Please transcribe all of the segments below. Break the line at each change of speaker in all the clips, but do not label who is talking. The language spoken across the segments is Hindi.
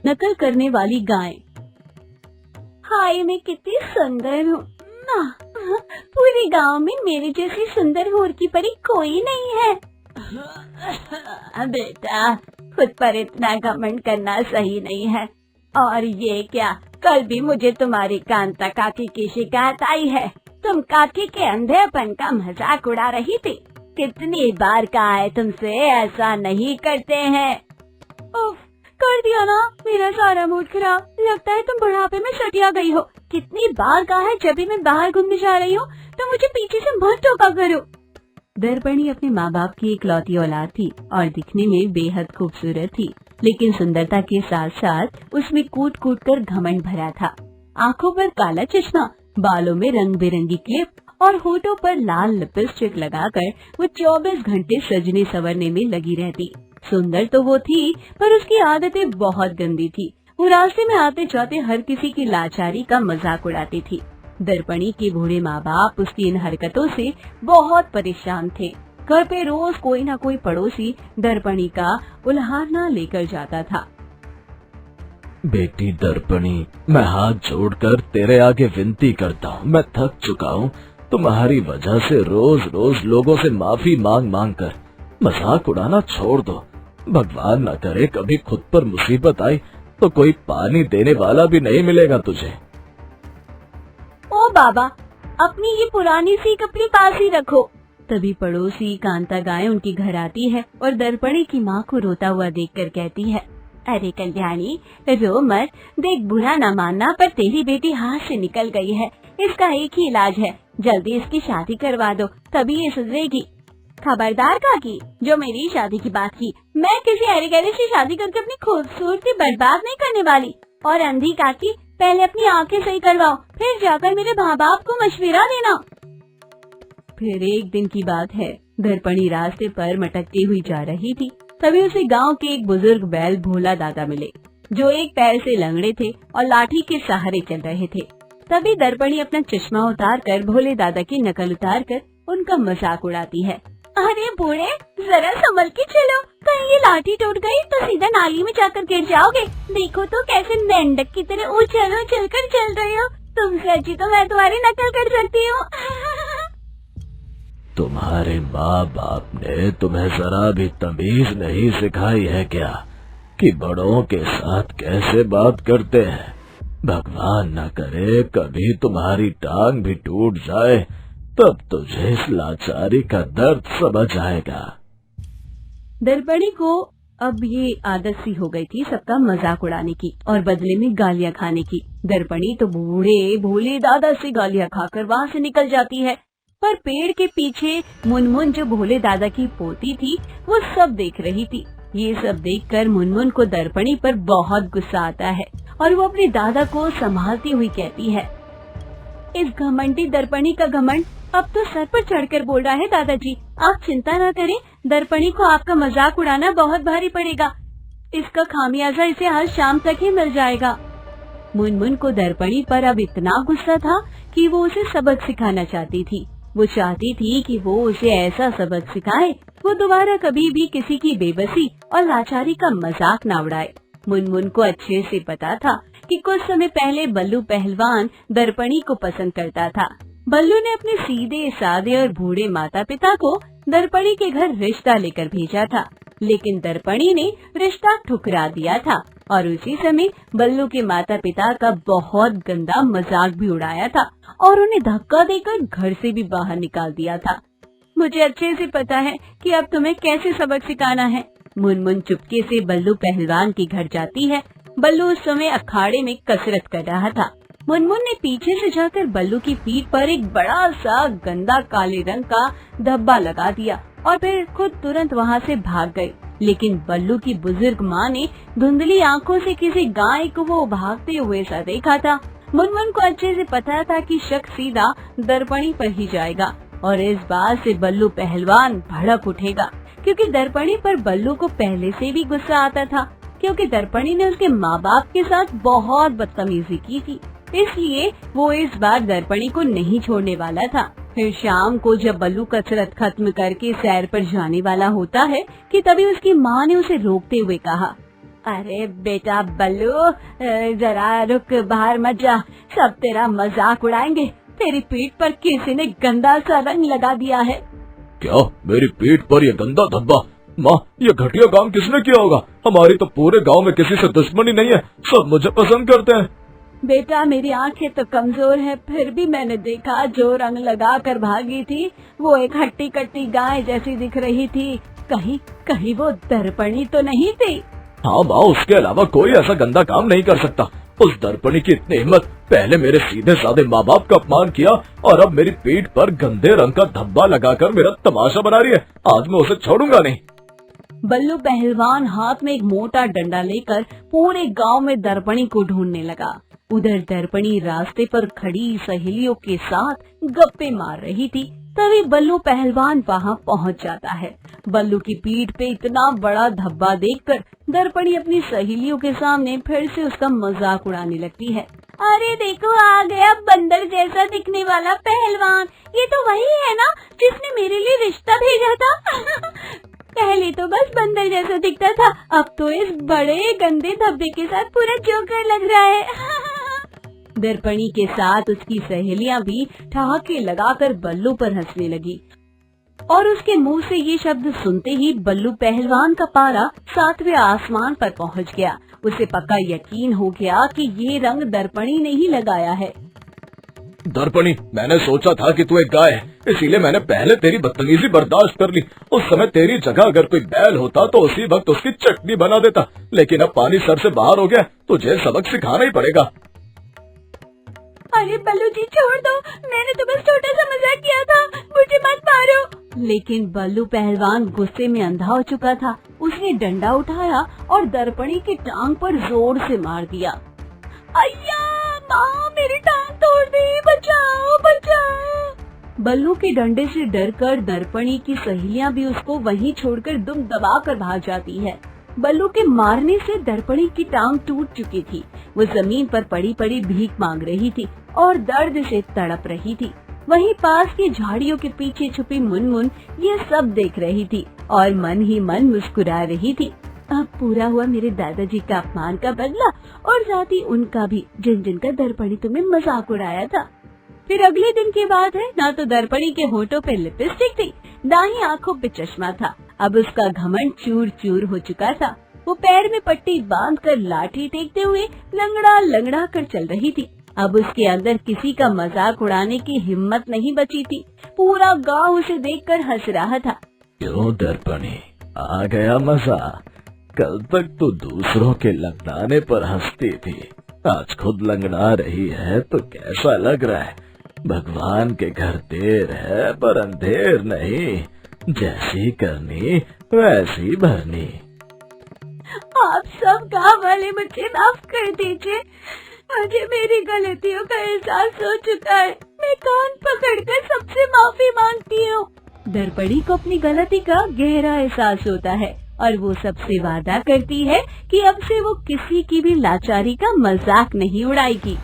नकल करने वाली गाय। हाय, मैं कितनी सुंदर हूँ। पूरे गांव में मेरे जैसी सुंदर हूर की परी कोई नहीं है। बेटा, खुद पर इतना घमंड करना सही नहीं है। और ये क्या, कल भी मुझे तुम्हारी कांता काकी की शिकायत आई है। तुम काकी के अंधेपन का मजाक उड़ा रही थी। कितनी बार कहा है तुमसे ऐसा नहीं करते हैं। उफ, कर दिया ना, मेरा सारा मूड खराब। लगता है तुम बुढ़ापे में सटिया गई हो। कितनी बार कहा है जब भी मैं बाहर घूमने जा रही हूँ तो मुझे पीछे से मत टोका करो। दर्पणी अपने माँ बाप की इकलौती औलाद थी और दिखने में बेहद खूबसूरत थी, लेकिन सुंदरता के साथ साथ उसमें कूट कूट कर घमंड भरा था। आँखों पर काला चश्मा, बालों में रंग बिरंगी क्लिप और होठों पर लाल लिपस्टिक लगाकर वो 24 घंटे सजने संवरने में लगी रहती। सुंदर तो वो थी, पर उसकी आदतें बहुत गंदी थी। वो रास्ते में आते जाते हर किसी की लाचारी का मजाक उड़ाती थी। दर्पणी के बूढ़े माँ बाप उसकी इन हरकतों से बहुत परेशान थे। घर पे रोज कोई न कोई पड़ोसी दर्पणी का उल्हारना लेकर जाता था।
बेटी दर्पणी, मैं हाथ जोड़कर तेरे आगे विनती करता हूँ। मैं थक चुका हूँ। तुम्हारी वजह से रोज रोज लोगों से माफी मांग मांग कर मजाक उड़ाना छोड़ दो। भगवान न करे कभी खुद पर मुसीबत आई तो कोई पानी देने वाला भी नहीं मिलेगा तुझे।
ओ बाबा, अपनी ये पुरानी सीख अपने पास ही रखो। तभी पड़ोसी कांता गाय उनके घर आती है और दर्पणी की माँ को रोता हुआ देखकर कहती है, अरे कल्याणी, रो मत। देख, बुरा न मानना, पर तेरी बेटी हाथ से निकल गई है। इसका एक ही इलाज है, जल्दी इसकी शादी करवा दो, तभी ये सुधरेगी। खबरदार काकी, जो मेरी शादी की बात की, मैं किसी हरी गहरे से शादी करके अपनी खूबसूरती बर्बाद नहीं करने वाली। और अंधी काकी, पहले अपनी आंखें सही करवाओ, फिर जाकर मेरे माँ बाप को मशवरा देना। फिर एक दिन की बात है, दर्पणी रास्ते पर मटकती हुई जा रही थी। तभी उसे गांव के एक बुजुर्ग बैल भोला दादा मिले, जो एक पैर से लंगड़े थे और लाठी के सहारे चल रहे थे। तभी दर्पणी अपना चश्मा उतार कर भोले दादा की नकल उतार कर उनका मजाक उड़ाती है। अरे बूढ़े, जरा संभल के चलो, कहीं ये लाठी टूट गई तो सीधा नाली में जाकर गिर जाओगे। देखो तो कैसे मेंढक की तरह उछल उछल कर चल रही हो। तुमसे अच्छी तो मैं तुम्हारी नकल कर सकती हूँ।
तुम्हारे माँ बाप ने तुम्हें जरा भी तमीज नहीं सिखाई है क्या, कि बड़ों के साथ कैसे बात करते हैं। भगवान न करे कभी तुम्हारी टांग भी टूट जाए, तब तुझे इस लाचारी का दर्द समझ आएगा।
दर्पणी को अब ये आदत सी हो गई थी सबका मजाक उड़ाने की और बदले में गालियाँ खाने की। दर्पणी तो बूढ़े भोले दादा से गालियाँ खाकर वहाँ से निकल जाती है, पर पेड़ के पीछे मुनमुन, जो भोले दादा की पोती थी, वो सब देख रही थी। ये सब देखकर मुनमुन को दर्पणी पर बहुत गुस्सा आता है और वो अपने दादा को संभालती हुई कहती है, इस घमंडी दर्पणी का घमंड अब तो सर पर चढ़कर बोल रहा है। दादाजी, आप चिंता न करें, दर्पणी को आपका मजाक उड़ाना बहुत भारी पड़ेगा। इसका खामियाजा इसे आज शाम तक ही मिल जाएगा। मुनमुन को दर्पणी पर अब इतना गुस्सा था कि वो उसे सबक सिखाना चाहती थी। वो चाहती थी कि वो उसे ऐसा सबक सिखाए वो दोबारा कभी भी किसी की बेबसी और लाचारी का मजाक न उड़ाए। मुनमुन को अच्छे से पता था कि कुछ समय पहले बल्लू पहलवान दर्पणी को पसंद करता था। बल्लू ने अपने सीधे साधे और बूढ़े माता पिता को दर्पणी के घर रिश्ता लेकर भेजा था, लेकिन दर्पणी ने रिश्ता ठुकरा दिया था और उसी समय बल्लू के माता पिता का बहुत गंदा मजाक भी उड़ाया था और उन्हें धक्का देकर घर से भी बाहर निकाल दिया था। मुझे अच्छे से पता है कि अब तुम्हें कैसे सबक सिखाना है। मुनमुन चुपके से बल्लू पहलवान के घर जाती है। बल्लू उस समय अखाड़े में कसरत कर रहा था। मुनमुन ने पीछे से जाकर बल्लू की पीठ पर एक बड़ा सा गंदा काले रंग का धब्बा लगा दिया और फिर खुद तुरंत वहाँ से भाग गई। लेकिन बल्लू की बुजुर्ग माँ ने धुंधली आंखों से किसी गाय को वो भागते हुए सा देखा था। मुनमुन को अच्छे से पता था कि शक सीधा दर्पणी पर ही जाएगा और इस बात से बल्लू पहलवान भड़क उठेगा, क्योंकि दर्पणी पर बल्लू को पहले से भी गुस्सा आता था, क्योंकि दर्पणी ने उसके माँ बाप के साथ बहुत बदतमीजी की थी। इसलिए वो इस बार दर्पणी को नहीं छोड़ने वाला था। फिर शाम को जब बल्लू कसरत खत्म करके सैर पर जाने वाला होता है कि तभी उसकी माँ ने उसे रोकते हुए कहा, अरे बेटा बल्लू, जरा रुक, बाहर मत जा, सब तेरा मजाक उड़ाएंगे। तेरी पीठ पर किसी ने गंदा सा रंग लगा दिया है।
क्या मेरी पीठ पर ये गंदा धब्बा? माँ, ये घटिया काम किसने किया होगा? हमारी तो पूरे गांव में किसी से दुश्मनी नहीं है, सब मुझे पसंद करते हैं।
बेटा मेरी आंखें तो कमजोर है, फिर भी मैंने देखा जो रंग लगा कर भागी थी वो एक हट्टी कट्टी गाय जैसी दिख रही थी। कहीं कहीं वो दर्पणी तो नहीं थी?
हाँ माँ, उसके अलावा कोई ऐसा गंदा काम नहीं कर सकता। उस दर्पणी की इतनी हिम्मत, पहले मेरे सीधे साधे माँ बाप का अपमान किया और अब मेरी पीठ पर गंदे रंग का धब्बा लगाकर मेरा तमाशा बना रही है। आज मैं उसे छोड़ूंगा नहीं।
बल्लू पहलवान हाथ में एक मोटा डंडा लेकर पूरे गांव में दर्पणी को ढूंढने लगा। उधर दर्पणी रास्ते पर खड़ी सहेलियों के साथ गप्पे मार रही थी। तभी बल्लू पहलवान वहां पहुंच जाता है। बल्लू की पीठ पे इतना बड़ा धब्बा देखकर दर्पणी अपनी सहेलियों के सामने फिर से उसका मजाक उड़ाने लगती है। अरे देखो, आ गया बंदर जैसा दिखने वाला पहलवान। ये तो वही है ना जिसने मेरे लिए रिश्ता भेजा था। पहले तो बस बंदर जैसा दिखता था, अब तो इस बड़े गंदे धब्बे के साथ पूरा जोकर लग रहा है। दर्पणी के साथ उसकी सहेलियां भी ठहाके लगाकर बल्लू पर हंसने लगी और उसके मुंह से ये शब्द सुनते ही बल्लू पहलवान का पारा 7वें आसमान पर पहुंच गया। उसे पक्का यकीन हो गया कि ये रंग दर्पणी ने ही लगाया है।
दर्पणी, मैंने सोचा था कि तू एक गाय है, इसीलिए मैंने पहले तेरी बदतमीजी बर्दाश्त कर ली। उस समय तेरी जगह अगर कोई बैल होता तो उसी वक्त उसकी चटनी बना देता, लेकिन अब पानी सर से बाहर हो गया, तुझे सबक सिखाना ही पड़ेगा।
अरे बल्लू जी छोड़ दो, मैंने तो बस छोटा सा मजाक किया था, मुझे मत मारो। लेकिन बल्लू पहलवान गुस्से में अंधा हो चुका था। उसने डंडा उठाया और दर्पणी की टांग पर जोर से मार दिया। अय्या माँ, मेरी टांग तोड़ दी, बचाओ बचाओ। बल्लू के डंडे से डरकर दर्पणी की सहेलियां भी उसको वहीं छोड़कर दुम दबाकर भाग जाती है। बल्लू के मारने से दर्पणी की टांग टूट चुकी थी। वो जमीन पर पड़ी पड़ी भीख मांग रही थी और दर्द से तड़प रही थी। वहीं पास की झाड़ियों के पीछे छुपी मुनमुन ये सब देख रही थी और मन ही मन मुस्कुरा रही थी। अब पूरा हुआ मेरे दादाजी का अपमान का बदला और साथ ही उनका भी, जिन जिनका दर्पणी तुम्हें मजाक उड़ाया था। फिर अगले दिन की बात है, ना तो दर्पणी के होठों पे लिपस्टिक थी, ना ही आँखों पे चश्मा था। अब उसका घमंड चूर चूर हो चुका था। वो पैर में पट्टी बांधकर लाठी टेकते हुए लंगड़ा लंगड़ा कर चल रही थी। अब उसके अंदर किसी का मजाक उड़ाने की हिम्मत नहीं बची थी। पूरा गांव उसे देखकर हंस रहा था।
क्यों दर्पणी, आ गया मजा? कल तक तो दूसरों के लंगड़ाने पर हंसती थी, आज खुद लंगड़ा रही है तो कैसा लग रहा है? भगवान के घर देर है पर अंधेर नहीं, जैसी करनी वैसी भरनी।
आप सब गाँव वाले मुझे माफ कर दीजिए, मुझे मेरी गलतियों का एहसास हो चुका है। मैं कान पकड़कर सबसे माफी मांगती हूँ। दर्पणी को अपनी गलती का गहरा एहसास होता है और वो सबसे वादा करती है कि अब से वो किसी की भी लाचारी का मजाक नहीं उड़ाएगी।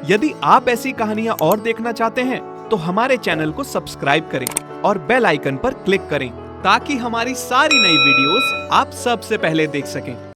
यदि आप ऐसी कहानियाँ और देखना चाहते हैं तो हमारे चैनल को सब्सक्राइब करें और बेल आइकन पर क्लिक करें ताकि हमारी सारी नई वीडियोस आप सबसे पहले देख सकें।